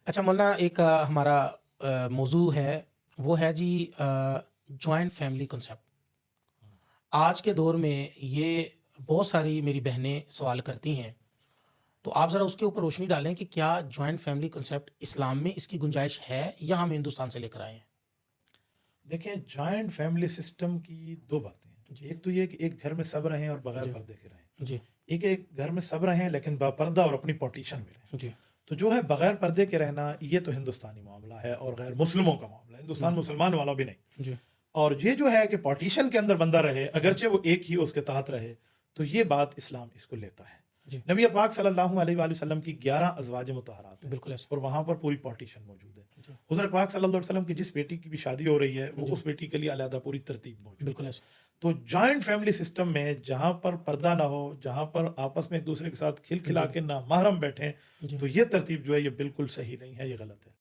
اچھا مولانا، ایک ہمارا موضوع ہے، وہ ہے جی جوائنٹ فیملی کنسیپٹ. آج کے دور میں یہ بہت ساری میری بہنیں سوال کرتی ہیں، تو آپ ذرا اس کے اوپر روشنی ڈالیں کہ کیا جوائنٹ فیملی کنسیپٹ اسلام میں اس کی گنجائش ہے یا ہم ہندوستان سے لے کر آئے ہیں؟ دیکھیں، جوائنٹ فیملی سسٹم کی دو باتیں ہیں. جی ایک تو یہ کہ ایک گھر میں سب رہیں اور بغیر جی پردے کے رہیں. جی ایک گھر میں سب رہیں لیکن باپردہ اور اپنی پارٹیشن میں رہیں. جی تو جو ہے بغیر پردے کے رہنا، یہ تو ہندوستانی معاملہ ہے اور غیر مسلموں کا معاملہ ہے. ہندوستان مسلمان والا بھی نہیں. جی اور یہ جو ہے کہ پارٹیشن کے اندر بندہ رہے، اگرچہ وہ ایک ہی اس کے تحت رہے، تو یہ بات اسلام اس کو لیتا ہے. جی نبی پاک صلی اللہ علیہ وآلہ وسلم کی 11 ازواج مطہرات ہیں بالکل ایسا. اور وہاں پر پوری پارٹیشن موجود ہے. جی حضرت پاک صلی اللہ علیہ وسلم کی جس بیٹی کی بھی شادی ہو رہی ہے، وہ جی اس بیٹی کے لیے علیحدہ پوری ترتیب موجود بالکل ہے. ایسا. تو جوائنٹ فیملی سسٹم میں جہاں پر پردہ نہ ہو، جہاں پر آپس میں ایک دوسرے کے ساتھ کھل کھلا جی کے نہ محرم بیٹھیں، جی تو یہ ترتیب جو ہے یہ بالکل صحیح نہیں ہے، یہ غلط ہے.